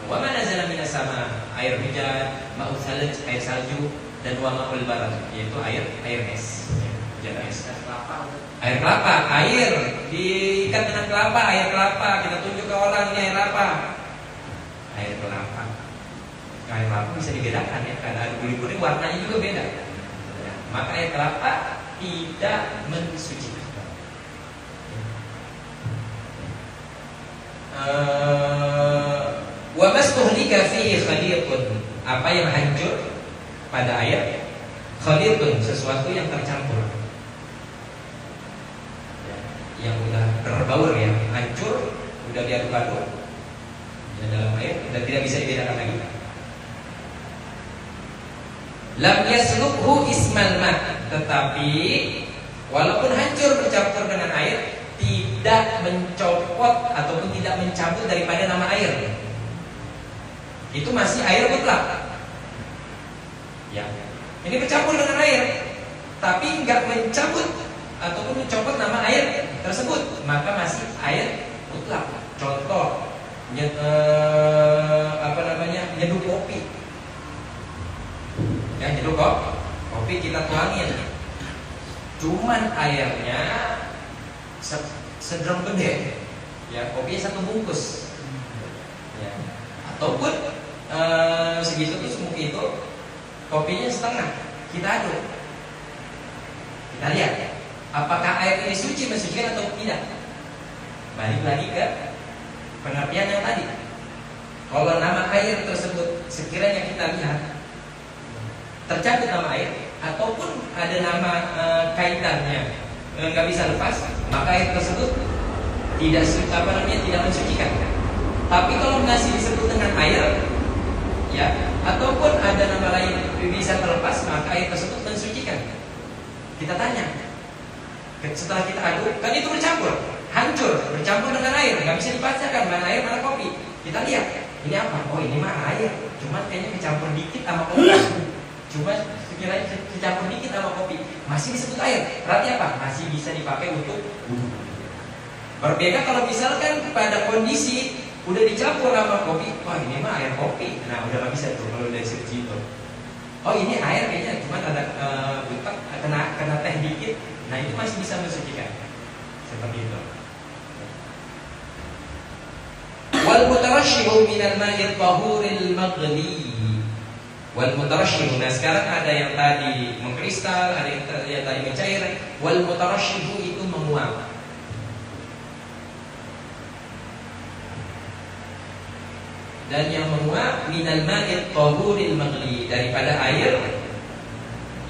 Wa ma nazala minas sama', air hujan, ma'u thalaj, air salju, dan wa ma'ul barad, yaitu air es. Hujan es. Air kelapa, air diikat dengan kelapa, air kelapa. Kita tunjuk ke orang ini air apa? Air kelapa. Air kelapa bisa dibedakan ya, karena ada gurih-gurih warnanya juga beda. Ya, maka air kelapa tidak mensucikan. Wa mastuhlika fihi khalitun, apa yang hancur pada air, khalitun, sesuatu yang tercampur, yang udah berbaur ya, hancur, udah diaduk-aduk ya, dalam air, udah tidak bisa dibedakan lagi. Lam yaslukhu ismal ma, tetapi walaupun hancur bercampur dengan air, tidak mencopot ataupun tidak mencabut daripada nama air. Itu masih air mutlak. Ya, ini bercampur dengan air, tapi nggak mencabut ataupun mencopot nama air tersebut, maka masih air mutlak. Contoh, nyeduh kopi. Ya, nyeduh kopi kita tuangin, cuman airnya sedang gede, ya, kopinya satu bungkus, ya, ataupun segitu tuh semuk itu, kopinya setengah, kita aduk, kita lihat apakah air ini suci mensucikan atau tidak. Balik lagi ke pengertian yang tadi. Kalau nama air tersebut sekiranya kita lihat tercatat nama air ataupun ada nama kaitannya, nggak bisa lepas, maka air tersebut tidak mensucikan. Tapi kalau masih disebut dengan air, ya, ataupun ada nama lain bisa terlepas, maka air tersebut mensucikan. Kita tanya, setelah kita aduk, kan itu bercampur, hancur, bercampur dengan air, nggak bisa dibacakan mana air mana kopi. Kita lihat, ini apa? Oh, ini mah air, cuman kayaknya kecampur dikit sama kopi. Cuma sekiranya kecampur dikit sama kopi, masih disebut air. Berarti apa? Masih bisa dipakai untuk wudhu. Berbeda kalau misalkan pada kondisi udah dicampur sama kopi, wah ini mah air kopi. Nah, udah nggak bisa tuh kalau dari segi itu. Oh, ini air kayaknya cuma ada butek, kena teh dikit. Nah, itu masih bisa mensucikan. Seperti itu. Wal mutarashshihu minal ma'il tahuril maghli. Wal mutarashshihu. Nah, sekarang ada yang tadi mengkristal, ada yang tadi mencair. Wal mutarashshihu itu menguap. Dan yang menguap minal ma'il tahuril maghli, daripada air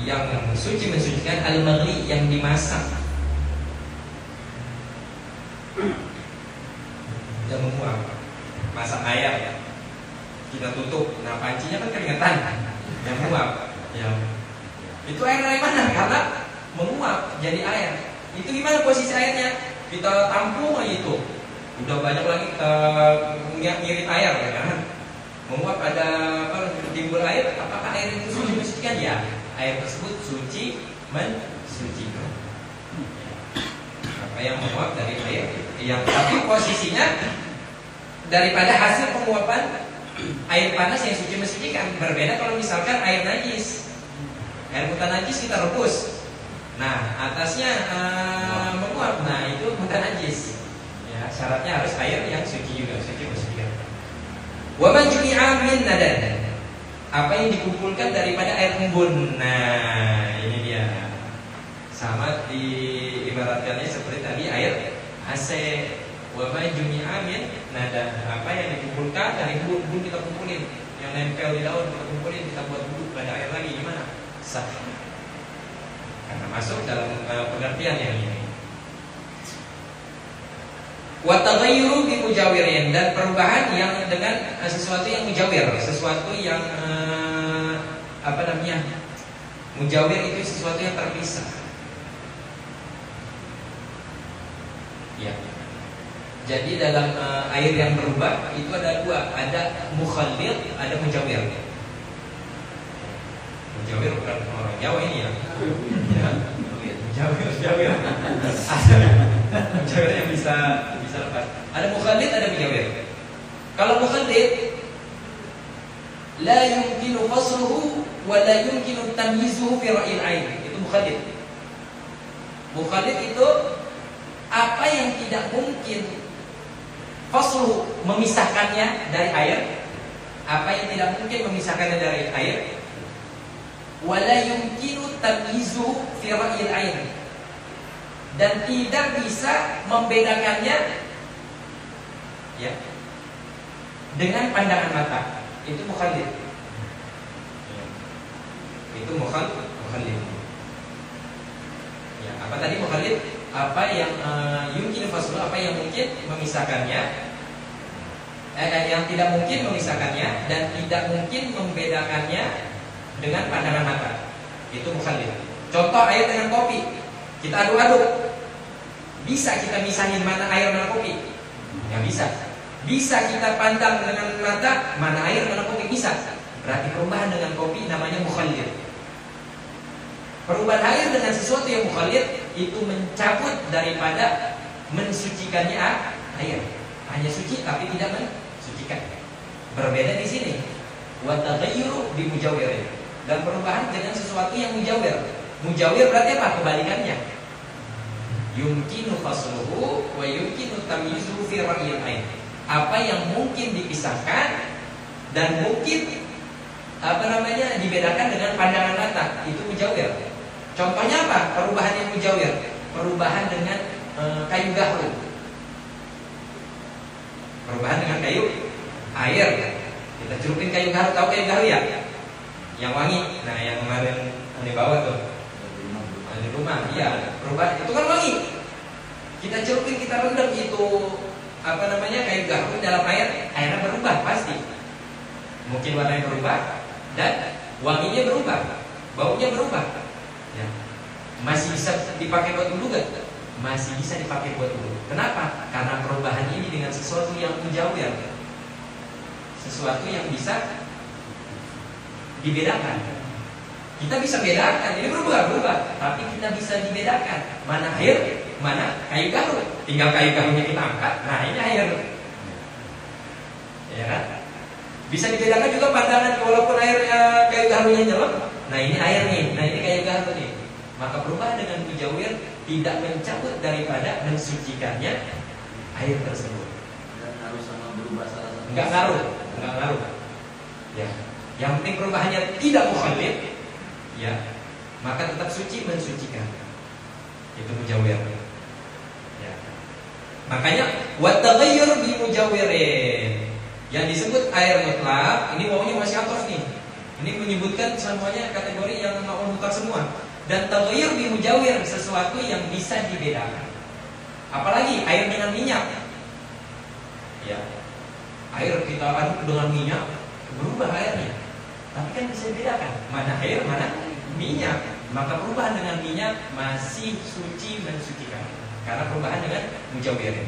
yang suci mensucikan, al-maghli yang dimasak. Yang menguap, masak ayam, kita tutup, nah pancinya kan keringetan, yang menguap, ya. Itu air dari mana? Karena menguap jadi air. Itu gimana posisi airnya? Kita tampung aja itu, udah banyak lagi kita ngirit air, ya kan? Menguap ada timbul air, apakah air itu suci mensucikan? Ya, air tersebut suci mensucikan. Apa yang menguap dari air, yang tapi posisinya daripada hasil penguapan air panas yang suci mensucikan. Berbeda kalau misalkan air najis, air mutan najis kita rebus, nah atasnya menguap, nah itu mutan najis. Ya, syaratnya harus air yang suci juga, suci mensucikan. Wa man jumi'a min nadan,
Apa yang dikumpulkan daripada air embun. Nah, ini dia. Sama diibaratkannya seperti tadi air AC. Wa ma jumi'a min nada. Apa yang dikumpulkan dari embun kita kumpulin. Yang nempel di daun kita kumpulin, kita buat wudhu pada air lagi, gimana? Sah. Karena masuk dalam pengertian yang ini. Wa taghayyuru bi mujawirin, dan perubahan yang dengan sesuatu yang mujawir, sesuatu yang apa namanya? Mujawir itu sesuatu yang terpisah. Ya. Jadi dalam air yang berubah itu ada dua, ada mukhallid, ada mujawir. Mujawir bukan orang Jawa ini ya. Mujawir. Mujawir yang bisa lepas. Ada mukhallid, ada mujawir. Kalau mukhallid, la yumkinu fasluhu wa la yumkinu tamyizuhu fi ra'il ain. Itu mukhallid. Mukhallid itu apa yang tidak mungkin fasluhu, memisahkannya dari air, apa yang tidak mungkin memisahkannya dari air, wala yumkinu tamyizuhu fi ra'il ain, dan tidak bisa membedakannya ya dengan pandangan mata. Itu mukhallid. Itu mukhallid. Ya, apa tadi mukhallid? Apa yang yumkin faslu, apa yang mungkin memisahkannya, yang tidak mungkin memisahkannya dan tidak mungkin membedakannya dengan pandangan mata. Itu mukhallid. Contoh air dengan kopi, kita aduk-aduk, bisa kita misahin mana air mana kopi? Nggak bisa. Bisa kita pandang dengan mata mana air mana kopi? Bisa. Berarti perubahan dengan kopi namanya mukhallid. Perubahan air dengan sesuatu yang mukhallid itu mencabut daripada mensucikannya air. Hanya suci tapi tidak mensucikan. Berbeda di sini. Wa taghayyuru bi mujawwirin. Dan perubahan dengan sesuatu yang mujawwir. Mujawwir berarti apa? Kebalikannya. Yumkinu fasluhu wa yumkinu tamyizuhu fi ra'yil ain. Apa yang mungkin dipisahkan dan mungkin dibedakan dengan pandangan mata, itu mujawwir. Contohnya apa? Perubahan yang mujawwir. Perubahan dengan kayu gahru. Perubahan dengan kayu air. Kita celupin kayu gahru, tahu kayu gahru ya? Yang wangi. Nah, yang kemarin di bawah tuh. Di rumah, iya. Perubahan itu kan wangi. Kita celupin, kita rendam itu kayu gahru dalam air, airnya berubah pasti. Mungkin warnanya berubah dan wanginya berubah, baunya berubah. Ya. Masih bisa dipakai buat wudhu gak? Masih bisa dipakai buat wudhu. Kenapa? Karena perubahan ini dengan sesuatu yang mujawwir, sesuatu yang bisa dibedakan. Kita bisa bedakan, ini berubah, tapi kita bisa dibedakan mana air, mana kayu gahru. Tinggal kayu gahrunya kita angkat, nah ini air. Ya kan? Bisa dibedakan juga pandangan, walaupun air kayu gahrunya nyelam. Nah ini air nih, nah ini kayu gahru nih. Maka perubahan dengan mujawwir tidak mencabut daripada mensucikannya air tersebut.
Dan harus sama berubah salah satu.
Enggak ngaruh. Ya. Yang penting perubahannya tidak mukhallid, ya, maka tetap suci mensucikan. Itu mujawwir. Ya. Makanya wa taghayyur bi mujawwirin. Yang disebut air mutlak, ini wawunya masih atos nih. Ini menyebutkan semuanya kategori yang mau mutlak semua. Dan taghayyur bi mujawwir, sesuatu yang bisa dibedakan. Apalagi air dengan minyak. Ya. Air kita aduk dengan minyak, berubah airnya. Tapi kan bisa dibedakan mana air, mana minyak. Maka perubahan dengan minyak masih suci mensucikan. Karena perubahan dengan mujawwir,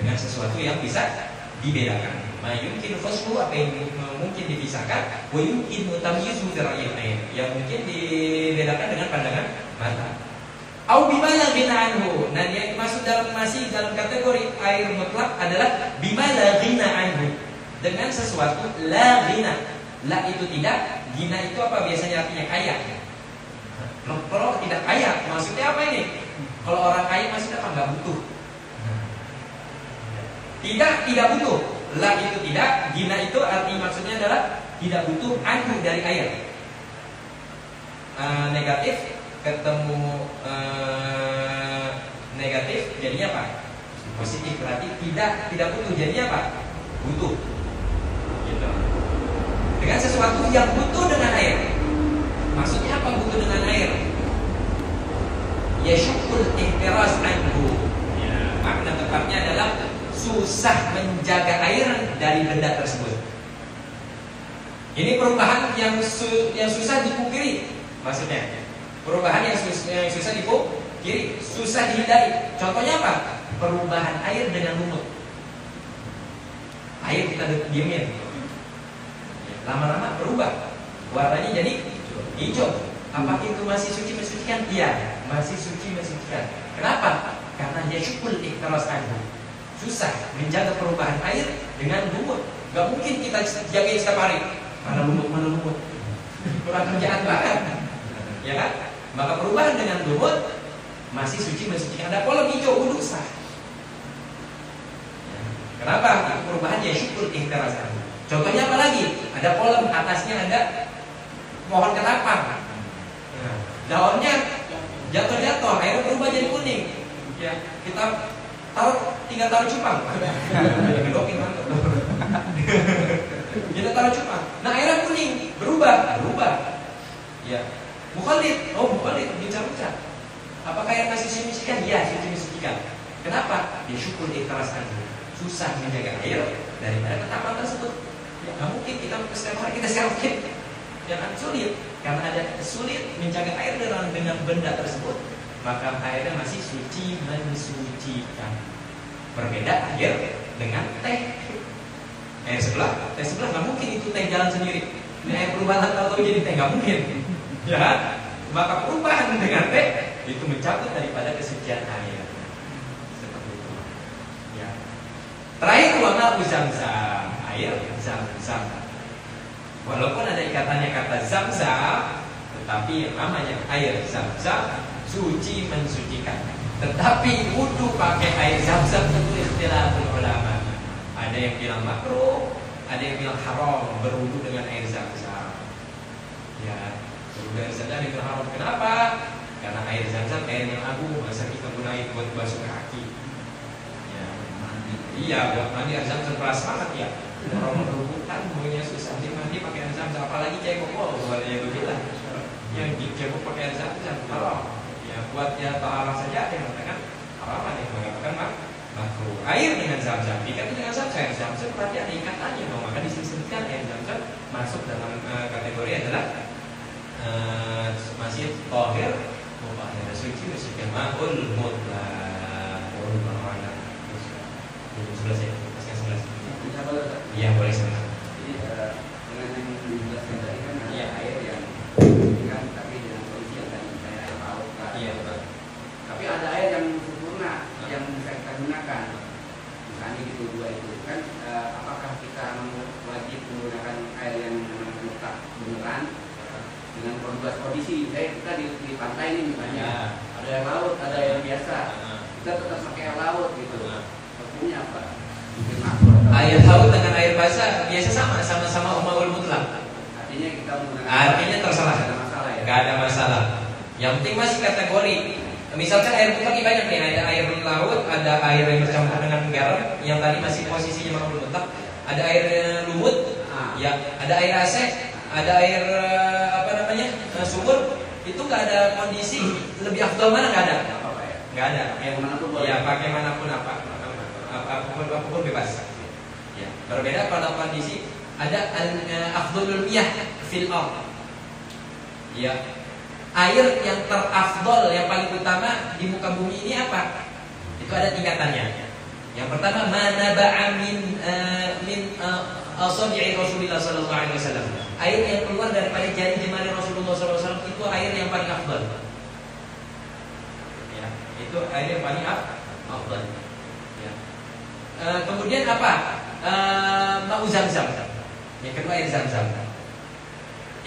dengan sesuatu yang bisa dibedakan. Ma yumkin faslu, apa yang mungkin dipisahkan, wa yumkin tamyizu fi ra'yil ain, yang mungkin dibedakan dengan pandangan mata. Au bima la ghina anhu. Nah, yang masuk masih dalam kategori air mutlak adalah bima la ghina anhu, dengan sesuatu la ghina. La itu tidak, ghina itu apa biasanya artinya kaya. Kalau tidak kaya, maksudnya apa ini? Kalau orang kaya maksudnya apa? Enggak butuh. Tidak butuh. La itu tidak, ghina itu arti maksudnya adalah
tidak butuh anhu dari air. Negatif ketemu negatif jadinya apa? Positif, berarti tidak butuh jadinya apa? Butuh. Gitu. Dengan sesuatu yang butuh dengan air. Maksudnya apa butuh dengan air? Yashukul ihtiras anhu. Ya, makna tepatnya adalah susah menjaga air dari benda tersebut. Ini perubahan yang susah dipungkiri. Maksudnya perubahan yang susah dipungkiri, susah dihindari. Contohnya apa? Perubahan air dengan lumut. Air kita diemin, lama-lama berubah, warnanya jadi hijau. Apakah itu masih suci mensucikan? Iya, masih suci mensucikan. Kenapa? Karena yashukul ihtiras anhu. Susah menjaga perubahan air dengan lumut. Gak mungkin kita jagain setiap hari. Mana lumut. Kurang kerjaan banget, ya kan? Maka perubahan dengan lumut masih suci mensucikan. Ada polong hijau, wudu sah. Kenapa? Itu perubahan yashukul ihtiras anhu. Contohnya apa lagi? Ada polong, atasnya ada pohon ketapang. Daunnya jatuh-jatuh, akhirnya berubah jadi kuning. Ya, kita tinggal taruh cupang. Gedokin mantap. Kita taruh cupang. Nah, airnya kuning, berubah. Ya. Mukhalid, bincang-bincang. Apakah air masih suci mensucikan? Ya, suci mensucikan. Kenapa? Ya syukur ikhlas anhu. Susah menjaga air daripada ketapang tersebut. Ya, nggak mungkin kita setiap hari kita servis. Ya kan sulit, karena ada sulit menjaga air dengan benda tersebut, maka airnya masih suci mensucikan. Berbeda air dengan teh. Teh sebelah nggak mungkin itu teh jalan sendiri. Ini air perubahan atau jadi teh nggak mungkin. Ya, maka perubahan dengan teh itu mencabut daripada kesucian air. Seperti itu. Ya. Terakhir wama Zamzam, air Zamzam. Walaupun ada ikatannya kata Zamzam, tetapi yang namanya air Zamzam suci mensucikan. Tetapi wudu pakai air Zamzam itu ikhtilaful ulama. Ada yang bilang makruh, ada yang bilang haram berwudu dengan air Zamzam. Ya, berwudu dengan Zamzam yang haram. Kenapa? Karena air Zamzam air yang agung, masa kita gunain buat basuh kaki. Ya, mandi. Iya, buat mandi air Zamzam keras banget ya. Orang berhubungan bunyinya susah, dia mandi pakai air Zamzam, apalagi cebok, buat dia bilang yang cebok pakai air Zamzam haram. Ya, buat dia tahala saja dia mengatakan haram, ada yang mengatakan makruh. Air dengan Zamzam, ikan dengan Zamzam, air Zamzam berarti ada ikatannya, maka disebutkan air Zamzam masuk dalam kategori adalah masih tahir, mubahir, suci, suci ma'ul mutlaq. Sebelas ya, pasnya 11. Iya boleh sebentar.
Jadi dengan yang dijelaskan tadi kan ada air yang kan, tapi dengan kondisi yang tadi saya tahu kan.
Iya betul.
Tapi ada air yang sempurna yang bisa kita gunakan. Misalnya gitu dua itu kan, apakah kita wajib menggunakan air yang letak beneran dengan kondisi? Kita di pantai ini misalnya ada air laut, ada air biasa. Kita tetap pakai air laut gitu. Hukumnya apa?
Air laut dengan air basah biasa sama-sama umaul mutlak.
Artinya kita menggunakan.
Artinya terserah.
Tidak ada masalah ya.
Gak ada masalah. Yang penting masih kategori. Misalkan air mutlak ini banyak nih. Ada air laut, ada air yang bercampur dengan garam, yang tadi masih posisinya umaul mutlak. Ada air lumut, ya. Ada air AC, ada air sumur. Itu gak ada kondisi lebih afdal mana, gak ada. Gak ada. Yang manapun boleh. Ya pakai manapun apapun bebas. Ya. Berbeda pada kondisi ada afdalul miyah fil ard. Ya. Air yang terafdal, yang paling utama di muka bumi ini apa? Itu ada tingkatannya. Yang pertama mana ba'amin min asabi'i Rasulullah sallallahu alaihi wasallam. Air yang keluar daripada jari-jari Rasulullah sallallahu alaihi wasallam itu air yang paling afdal. Ya, itu air yang paling afdal. Ya. Kemudian apa? Ma'u Zamzam. Yang kedua air Zamzam.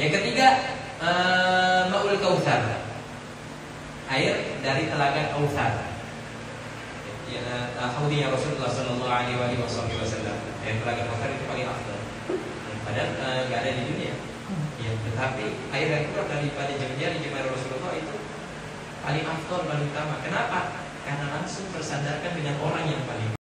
Yang ketiga Ma'ul Kautsar. Air dari telaga Kautsar. Haudiyah Rasulullah sallallahu alaihi wasallam. Air telaga Kautsar itu paling afdal. Padahal nggak ada di dunia. Ya, tetapi air yang keluar daripada jari Rasulullah itu paling afdol, paling utama. Kenapa? Karena langsung tersadarkan dengan orang yang paling